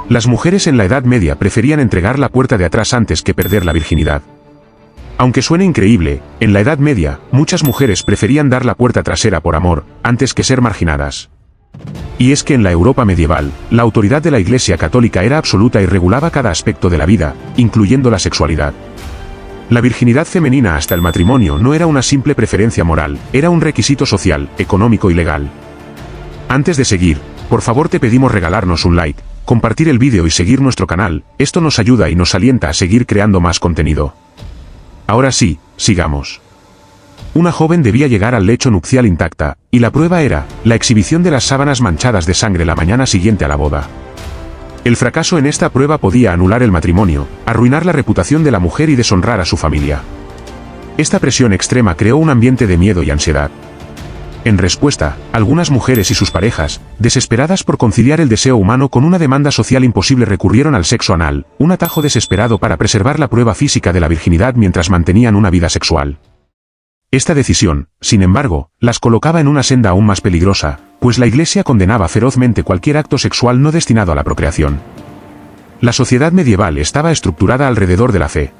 Las mujeres en la Edad Media preferían entregar la puerta de atrás antes que perder la virginidad. Aunque suene increíble, en la Edad Media, muchas mujeres preferían dar la puerta trasera por amor, antes que ser marginadas. Y es que en la Europa medieval, la autoridad de la Iglesia católica era absoluta y regulaba cada aspecto de la vida, incluyendo la sexualidad. La virginidad femenina hasta el matrimonio no era una simple preferencia moral, era un requisito social, económico y legal. Antes de seguir, por favor te pedimos regalarnos un like, compartir el vídeo y seguir nuestro canal, esto nos ayuda y nos alienta a seguir creando más contenido. Ahora sí, sigamos. Una joven debía llegar al lecho nupcial intacta, y la prueba era, la exhibición de las sábanas manchadas de sangre la mañana siguiente a la boda. El fracaso en esta prueba podía anular el matrimonio, arruinar la reputación de la mujer y deshonrar a su familia. Esta presión extrema creó un ambiente de miedo y ansiedad. En respuesta, algunas mujeres y sus parejas, desesperadas por conciliar el deseo humano con una demanda social imposible, recurrieron al sexo anal, un atajo desesperado para preservar la prueba física de la virginidad mientras mantenían una vida sexual. Esta decisión, sin embargo, las colocaba en una senda aún más peligrosa, pues la Iglesia condenaba ferozmente cualquier acto sexual no destinado a la procreación. La sociedad medieval estaba estructurada alrededor de la fe.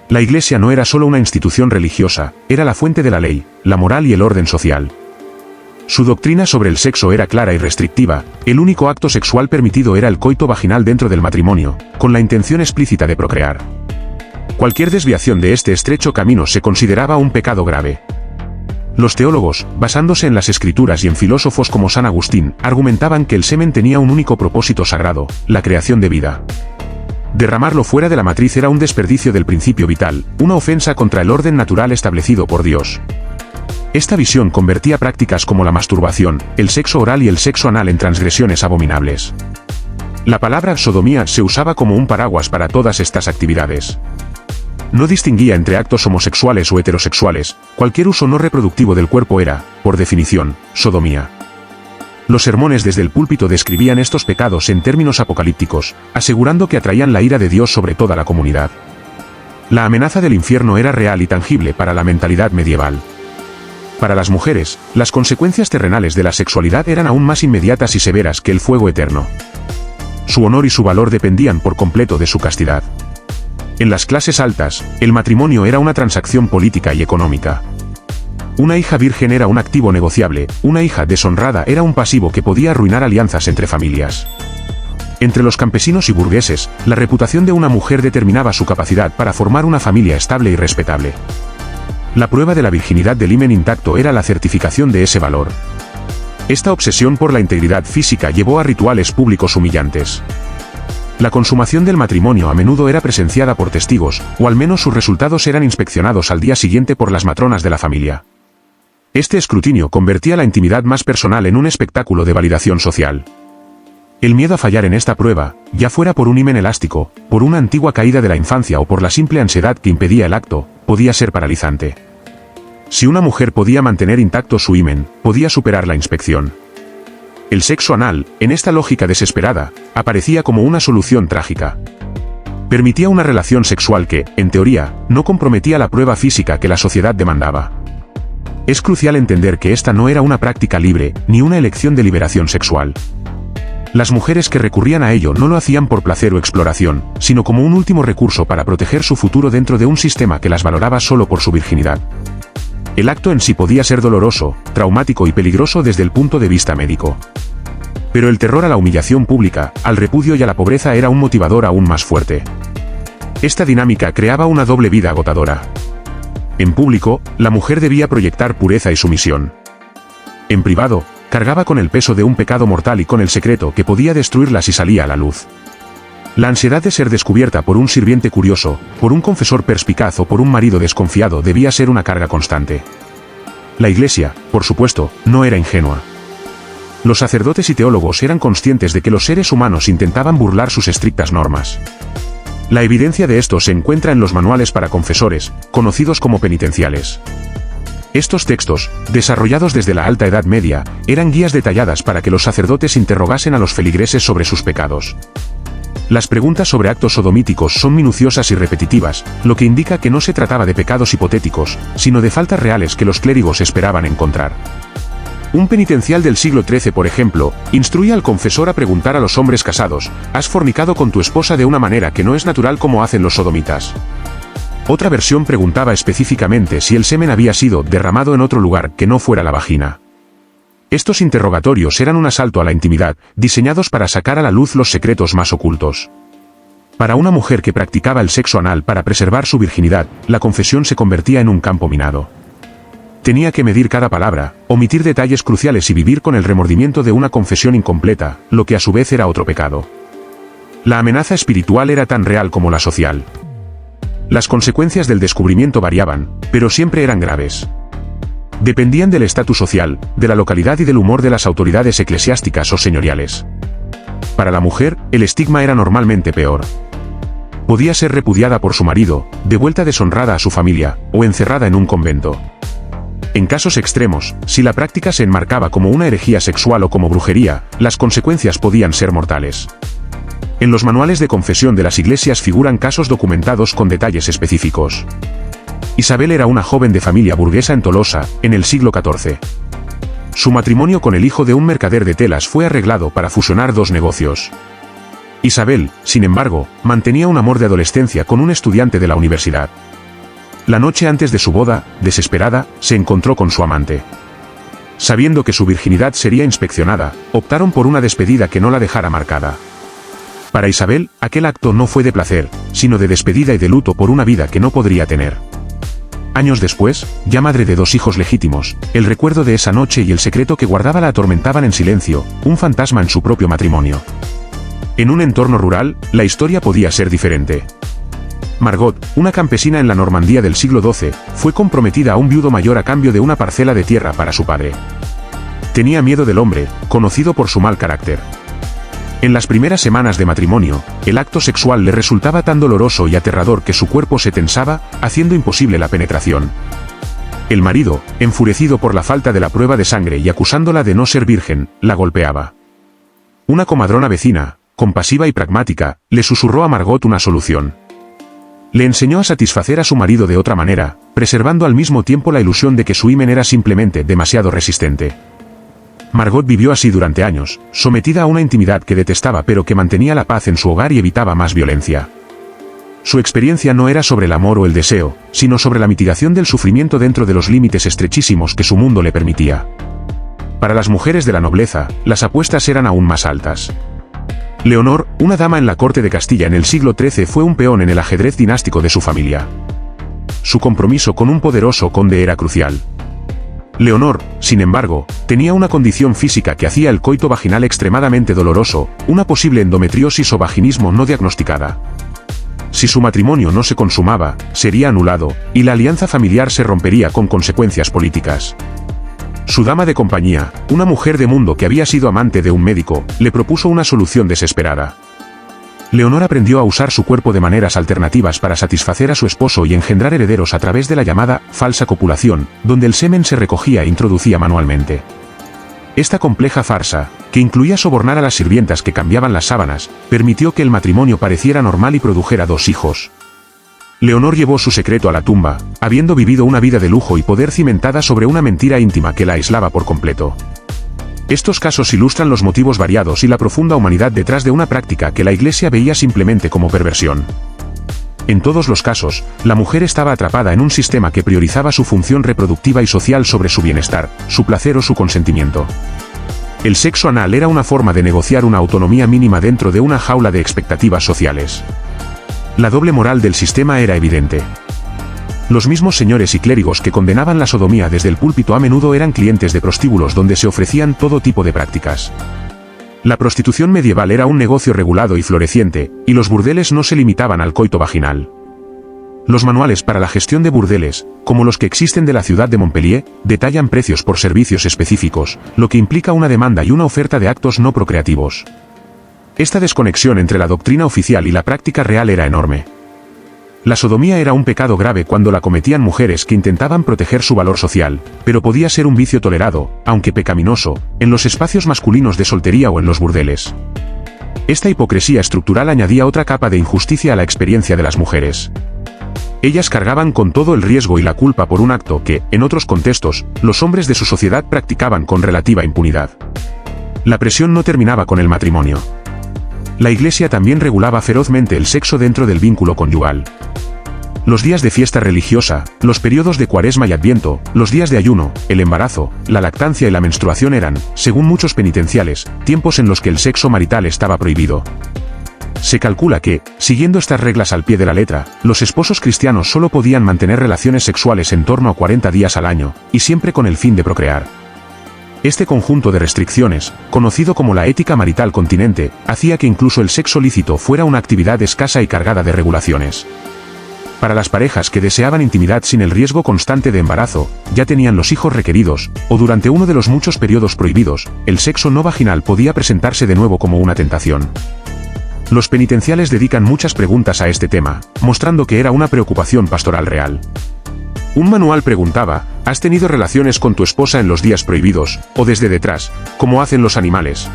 La Iglesia no era solo una institución religiosa, era la fuente de la ley, la moral y el orden social. Su doctrina sobre el sexo era clara y restrictiva, el único acto sexual permitido era el coito vaginal dentro del matrimonio, con la intención explícita de procrear. Cualquier desviación de este estrecho camino se consideraba un pecado grave. Los teólogos, basándose en las escrituras y en filósofos como San Agustín, argumentaban que el semen tenía un único propósito sagrado, la creación de vida. Derramarlo fuera de la matriz era un desperdicio del principio vital, una ofensa contra el orden natural establecido por Dios. Esta visión convertía prácticas como la masturbación, el sexo oral y el sexo anal en transgresiones abominables. La palabra sodomía se usaba como un paraguas para todas estas actividades. No distinguía entre actos homosexuales o heterosexuales, cualquier uso no reproductivo del cuerpo era, por definición, sodomía. Los sermones desde el púlpito describían estos pecados en términos apocalípticos, asegurando que atraían la ira de Dios sobre toda la comunidad. La amenaza del infierno era real y tangible para la mentalidad medieval. Para las mujeres, las consecuencias terrenales de la sexualidad eran aún más inmediatas y severas que el fuego eterno. Su honor y su valor dependían por completo de su castidad. En las clases altas, el matrimonio era una transacción política y económica. Una hija virgen era un activo negociable, una hija deshonrada era un pasivo que podía arruinar alianzas entre familias. Entre los campesinos y burgueses, la reputación de una mujer determinaba su capacidad para formar una familia estable y respetable. La prueba de la virginidad del himen intacto era la certificación de ese valor. Esta obsesión por la integridad física llevó a rituales públicos humillantes. La consumación del matrimonio a menudo era presenciada por testigos, o al menos sus resultados eran inspeccionados al día siguiente por las matronas de la familia. Este escrutinio convertía la intimidad más personal en un espectáculo de validación social. El miedo a fallar en esta prueba, ya fuera por un himen elástico, por una antigua caída de la infancia o por la simple ansiedad que impedía el acto, podía ser paralizante. Si una mujer podía mantener intacto su himen, podía superar la inspección. El sexo anal, en esta lógica desesperada, aparecía como una solución trágica. Permitía una relación sexual que, en teoría, no comprometía la prueba física que la sociedad demandaba. Es crucial entender que esta no era una práctica libre, ni una elección de liberación sexual. Las mujeres que recurrían a ello no lo hacían por placer o exploración, sino como un último recurso para proteger su futuro dentro de un sistema que las valoraba solo por su virginidad. El acto en sí podía ser doloroso, traumático y peligroso desde el punto de vista médico. Pero el terror a la humillación pública, al repudio y a la pobreza era un motivador aún más fuerte. Esta dinámica creaba una doble vida agotadora. En público, la mujer debía proyectar pureza y sumisión. En privado, cargaba con el peso de un pecado mortal y con el secreto que podía destruirla si salía a la luz. La ansiedad de ser descubierta por un sirviente curioso, por un confesor perspicaz o por un marido desconfiado debía ser una carga constante. La Iglesia, por supuesto, no era ingenua. Los sacerdotes y teólogos eran conscientes de que los seres humanos intentaban burlar sus estrictas normas. La evidencia de esto se encuentra en los manuales para confesores, conocidos como penitenciales. Estos textos, desarrollados desde la Alta Edad Media, eran guías detalladas para que los sacerdotes interrogasen a los feligreses sobre sus pecados. Las preguntas sobre actos sodomíticos son minuciosas y repetitivas, lo que indica que no se trataba de pecados hipotéticos, sino de faltas reales que los clérigos esperaban encontrar. Un penitencial del siglo XIII, por ejemplo, instruía al confesor a preguntar a los hombres casados: ¿has fornicado con tu esposa de una manera que no es natural como hacen los sodomitas? Otra versión preguntaba específicamente si el semen había sido derramado en otro lugar que no fuera la vagina. Estos interrogatorios eran un asalto a la intimidad, diseñados para sacar a la luz los secretos más ocultos. Para una mujer que practicaba el sexo anal para preservar su virginidad, la confesión se convertía en un campo minado. Tenía que medir cada palabra, omitir detalles cruciales y vivir con el remordimiento de una confesión incompleta, lo que a su vez era otro pecado. La amenaza espiritual era tan real como la social. Las consecuencias del descubrimiento variaban, pero siempre eran graves. Dependían del estatus social, de la localidad y del humor de las autoridades eclesiásticas o señoriales. Para la mujer, el estigma era normalmente peor. Podía ser repudiada por su marido, devuelta deshonrada a su familia, o encerrada en un convento. En casos extremos, si la práctica se enmarcaba como una herejía sexual o como brujería, las consecuencias podían ser mortales. En los manuales de confesión de las iglesias figuran casos documentados con detalles específicos. Isabel era una joven de familia burguesa en Tolosa, en el siglo XIV. Su matrimonio con el hijo de un mercader de telas fue arreglado para fusionar dos negocios. Isabel, sin embargo, mantenía un amor de adolescencia con un estudiante de la universidad. La noche antes de su boda, desesperada, se encontró con su amante. Sabiendo que su virginidad sería inspeccionada, optaron por una despedida que no la dejara marcada. Para Isabel, aquel acto no fue de placer, sino de despedida y de luto por una vida que no podría tener. Años después, ya madre de 2 hijos legítimos, el recuerdo de esa noche y el secreto que guardaba la atormentaban en silencio, un fantasma en su propio matrimonio. En un entorno rural, la historia podía ser diferente. Margot, una campesina en la Normandía del siglo XII, fue comprometida a un viudo mayor a cambio de una parcela de tierra para su padre. Tenía miedo del hombre, conocido por su mal carácter. En las primeras semanas de matrimonio, el acto sexual le resultaba tan doloroso y aterrador que su cuerpo se tensaba, haciendo imposible la penetración. El marido, enfurecido por la falta de la prueba de sangre y acusándola de no ser virgen, la golpeaba. Una comadrona vecina, compasiva y pragmática, le susurró a Margot una solución. Le enseñó a satisfacer a su marido de otra manera, preservando al mismo tiempo la ilusión de que su himen era simplemente demasiado resistente. Margot vivió así durante años, sometida a una intimidad que detestaba pero que mantenía la paz en su hogar y evitaba más violencia. Su experiencia no era sobre el amor o el deseo, sino sobre la mitigación del sufrimiento dentro de los límites estrechísimos que su mundo le permitía. Para las mujeres de la nobleza, las apuestas eran aún más altas. Leonor, una dama en la corte de Castilla en el siglo XIII, fue un peón en el ajedrez dinástico de su familia. Su compromiso con un poderoso conde era crucial. Leonor, sin embargo, tenía una condición física que hacía el coito vaginal extremadamente doloroso, una posible endometriosis o vaginismo no diagnosticada. Si su matrimonio no se consumaba, sería anulado, y la alianza familiar se rompería con consecuencias políticas. Su dama de compañía, una mujer de mundo que había sido amante de un médico, le propuso una solución desesperada. Leonor aprendió a usar su cuerpo de maneras alternativas para satisfacer a su esposo y engendrar herederos a través de la llamada falsa copulación, donde el semen se recogía e introducía manualmente. Esta compleja farsa, que incluía sobornar a las sirvientas que cambiaban las sábanas, permitió que el matrimonio pareciera normal y produjera 2 hijos. Leonor llevó su secreto a la tumba, habiendo vivido una vida de lujo y poder cimentada sobre una mentira íntima que la aislaba por completo. Estos casos ilustran los motivos variados y la profunda humanidad detrás de una práctica que la Iglesia veía simplemente como perversión. En todos los casos, la mujer estaba atrapada en un sistema que priorizaba su función reproductiva y social sobre su bienestar, su placer o su consentimiento. El sexo anal era una forma de negociar una autonomía mínima dentro de una jaula de expectativas sociales. La doble moral del sistema era evidente. Los mismos señores y clérigos que condenaban la sodomía desde el púlpito a menudo eran clientes de prostíbulos donde se ofrecían todo tipo de prácticas. La prostitución medieval era un negocio regulado y floreciente, y los burdeles no se limitaban al coito vaginal. Los manuales para la gestión de burdeles, como los que existen de la ciudad de Montpellier, detallan precios por servicios específicos, lo que implica una demanda y una oferta de actos no procreativos. Esta desconexión entre la doctrina oficial y la práctica real era enorme. La sodomía era un pecado grave cuando la cometían mujeres que intentaban proteger su valor social, pero podía ser un vicio tolerado, aunque pecaminoso, en los espacios masculinos de soltería o en los burdeles. Esta hipocresía estructural añadía otra capa de injusticia a la experiencia de las mujeres. Ellas cargaban con todo el riesgo y la culpa por un acto que, en otros contextos, los hombres de su sociedad practicaban con relativa impunidad. La presión no terminaba con el matrimonio. La Iglesia también regulaba ferozmente el sexo dentro del vínculo conyugal. Los días de fiesta religiosa, los periodos de Cuaresma y Adviento, los días de ayuno, el embarazo, la lactancia y la menstruación eran, según muchos penitenciales, tiempos en los que el sexo marital estaba prohibido. Se calcula que, siguiendo estas reglas al pie de la letra, los esposos cristianos solo podían mantener relaciones sexuales en torno a 40 días al año, y siempre con el fin de procrear. Este conjunto de restricciones, conocido como la ética marital continente, hacía que incluso el sexo lícito fuera una actividad escasa y cargada de regulaciones. Para las parejas que deseaban intimidad sin el riesgo constante de embarazo, ya tenían los hijos requeridos, o durante uno de los muchos periodos prohibidos, el sexo no vaginal podía presentarse de nuevo como una tentación. Los penitenciales dedican muchas preguntas a este tema, mostrando que era una preocupación pastoral real. Un manual preguntaba, ¿has tenido relaciones con tu esposa en los días prohibidos, o desde detrás, como hacen los animales?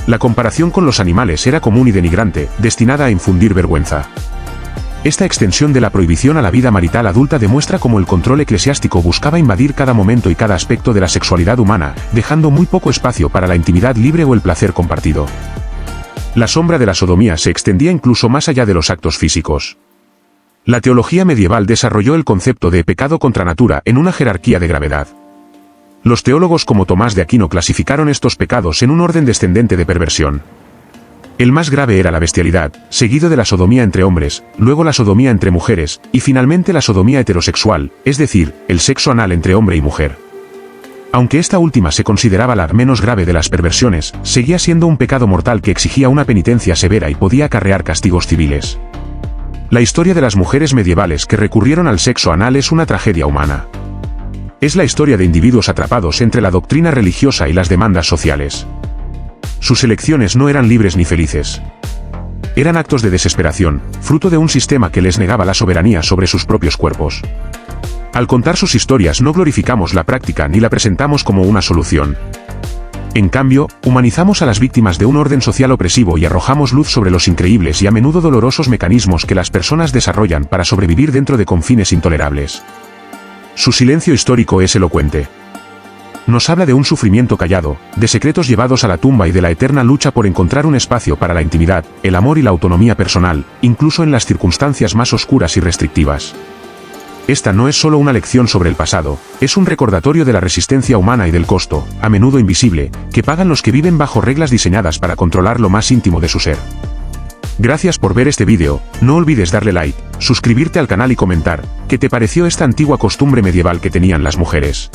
La comparación con los animales era común y denigrante, destinada a infundir vergüenza. Esta extensión de la prohibición a la vida marital adulta demuestra cómo el control eclesiástico buscaba invadir cada momento y cada aspecto de la sexualidad humana, dejando muy poco espacio para la intimidad libre o el placer compartido. La sombra de la sodomía se extendía incluso más allá de los actos físicos. La teología medieval desarrolló el concepto de pecado contra natura en una jerarquía de gravedad. Los teólogos como Tomás de Aquino clasificaron estos pecados en un orden descendente de perversión. El más grave era la bestialidad, seguido de la sodomía entre hombres, luego la sodomía entre mujeres, y finalmente la sodomía heterosexual, es decir, el sexo anal entre hombre y mujer. Aunque esta última se consideraba la menos grave de las perversiones, seguía siendo un pecado mortal que exigía una penitencia severa y podía acarrear castigos civiles. La historia de las mujeres medievales que recurrieron al sexo anal es una tragedia humana. Es la historia de individuos atrapados entre la doctrina religiosa y las demandas sociales. Sus elecciones no eran libres ni felices. Eran actos de desesperación, fruto de un sistema que les negaba la soberanía sobre sus propios cuerpos. Al contar sus historias no glorificamos la práctica ni la presentamos como una solución. En cambio, humanizamos a las víctimas de un orden social opresivo y arrojamos luz sobre los increíbles y a menudo dolorosos mecanismos que las personas desarrollan para sobrevivir dentro de confines intolerables. Su silencio histórico es elocuente. Nos habla de un sufrimiento callado, de secretos llevados a la tumba y de la eterna lucha por encontrar un espacio para la intimidad, el amor y la autonomía personal, incluso en las circunstancias más oscuras y restrictivas. Esta no es solo una lección sobre el pasado, es un recordatorio de la resistencia humana y del costo, a menudo invisible, que pagan los que viven bajo reglas diseñadas para controlar lo más íntimo de su ser. Gracias por ver este vídeo, no olvides darle like, suscribirte al canal y comentar, ¿qué te pareció esta antigua costumbre medieval que tenían las mujeres?